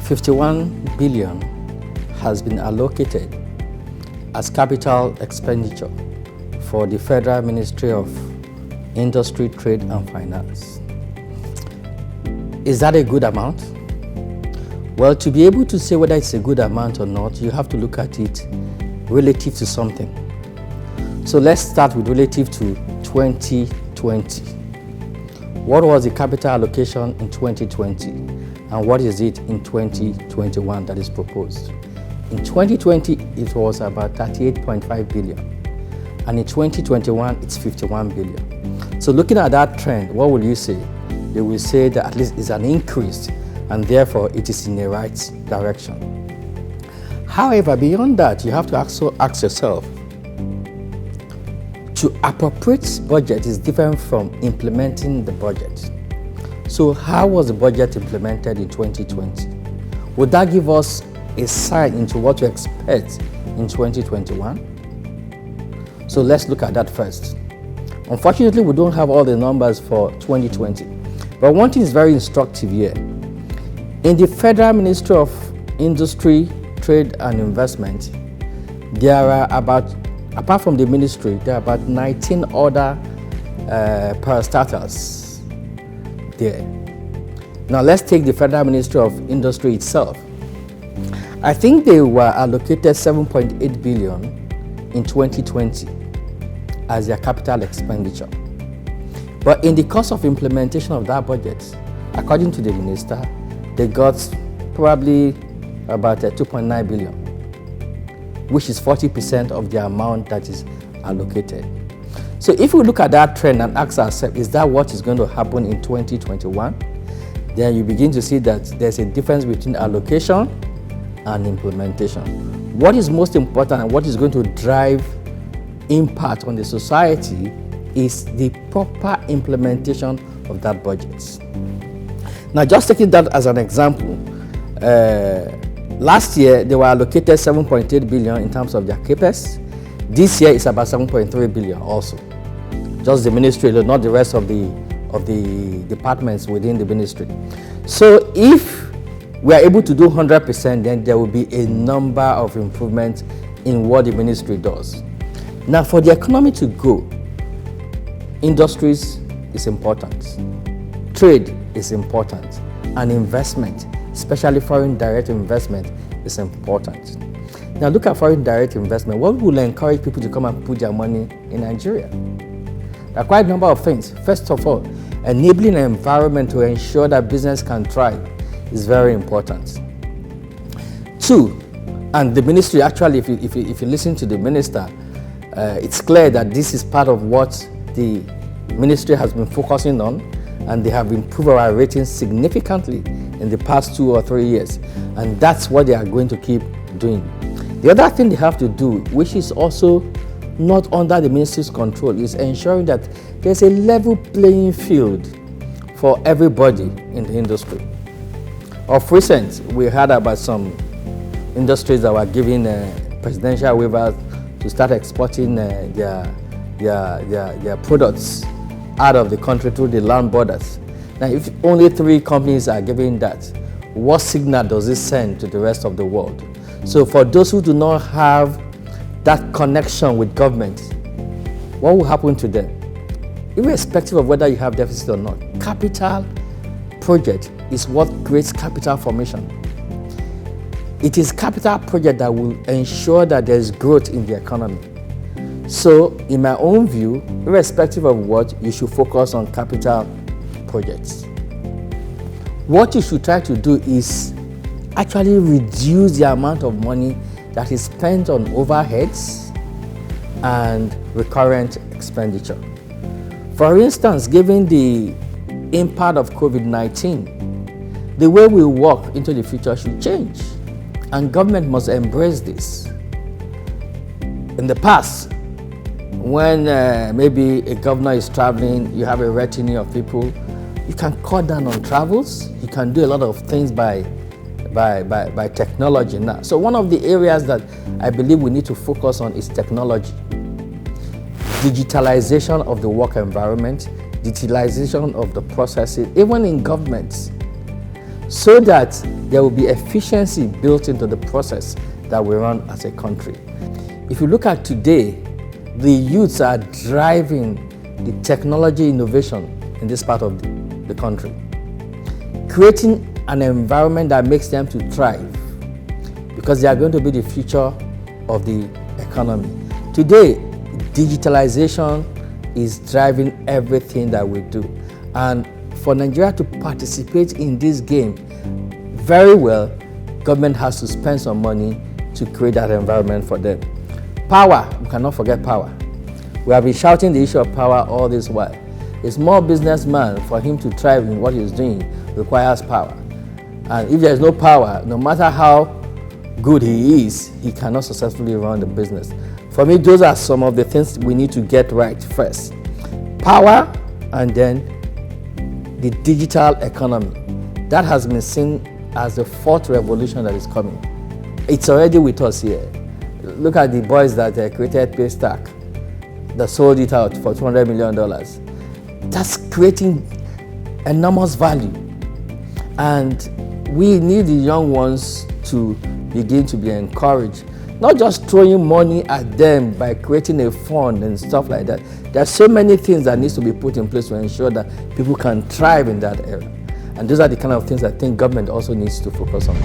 51 billion has been allocated as capital expenditure for the Federal Ministry of Industry, Trade and Finance. Is that a good amount? Well, to be able to say whether it's a good amount or not, you have to look at it relative to something. So let's start with relative to 2020. What was the capital allocation in 2020 and what is it in 2021 that is proposed? In 2020, it was about 38.5 billion and in 2021, it's 51 billion. So looking at that trend, what will you say? You will say that at least it's an increase and therefore it is in the right direction. However, beyond that, you have to also ask yourself, to appropriate budget is different from implementing the budget. So how was the budget implemented in 2020? Would that give us a sign into what to expect in 2021? So let's look at that first. Unfortunately, we don't have all the numbers for 2020, but one thing is very instructive here. In the Federal Ministry of Industry, Trade and Investment, there are about, apart from the ministry, there are about 19 other parastatals there. Now let's take the Federal Ministry of Industry itself. I think they were allocated 7.8 billion in 2020 as their capital expenditure. But in the course of implementation of that budget, according to the minister, they got probably about 2.9 billion, which is 40% of the amount that is allocated. So if we look at that trend and ask ourselves, is that what is going to happen in 2021? Then you begin to see that there's a difference between allocation and implementation. What is most important and what is going to drive impact on the society is the proper implementation of that budget. Now, just taking that as an example, last year they were allocated 7.8 billion in terms of their CAPEX. This year it's about 7.3 billion also. Just the ministry, not the rest of the departments within the ministry. So if we are able to do 100%, then there will be a number of improvements in what the ministry does. Now, for the economy to grow, industries is important, trade is important, and investment, especially foreign direct investment, is important. Now look at foreign direct investment. What will encourage people to come and put their money in Nigeria? There are quite a number of things. First of all, enabling an environment to ensure that business can thrive is very important. Two, and the ministry actually, if you listen to the minister, it's clear that this is part of what the ministry has been focusing on, and they have improved our ratings significantly in the past 2 or 3 years, and that's what they are going to keep doing. The other thing they have to do, which is also not under the ministry's control, is ensuring that there's a level playing field for everybody in the industry. Of recent, we heard about some industries that were given presidential waivers to start exporting their products out of the country through the land borders. Now, if only 3 companies are giving that, what signal does this send to the rest of the world? So for those who do not have that connection with government, what will happen to them? Irrespective of whether you have deficit or not, capital project is what creates capital formation. It is capital project that will ensure that there's growth in the economy. So, in my own view, irrespective of what, you should focus on capital projects. What you should try to do is actually reduce the amount of money that is spent on overheads and recurrent expenditure. For instance, given the impact of COVID-19, the way we work into the future should change, and government must embrace this. In the past, when maybe a governor is traveling, you have a retinue of people, you can cut down on travels, you can do a lot of things by technology now. So one of the areas that I believe we need to focus on is technology. Digitalization of the work environment, digitalization of the processes, even in governments. so that there will be efficiency built into the process that we run as a country. If you look at today, the youths are driving the technology innovation in this part of the country, creating an environment that makes them to thrive, because they are going to be the future of the economy. Today, digitalization is driving everything that we do. And for Nigeria to participate in this game very well, government has to spend some money to create that environment for them. Power, we cannot forget power. We have been shouting the issue of power all this while. A small businessman, for him to thrive in what he's doing, requires power. And if there is no power, no matter how good he is, he cannot successfully run the business. For me, those are some of the things we need to get right first. Power, and then the digital economy. That has been seen as the fourth revolution that is coming. It's already with us here. Look at the boys that created Paystack, that sold it out for $200 million. That's creating enormous value. And we need the young ones to begin to be encouraged, not just throwing money at them by creating a fund and stuff like that. There are so many things that needs to be put in place to ensure that people can thrive in that area. And those are the kind of things I think government also needs to focus on.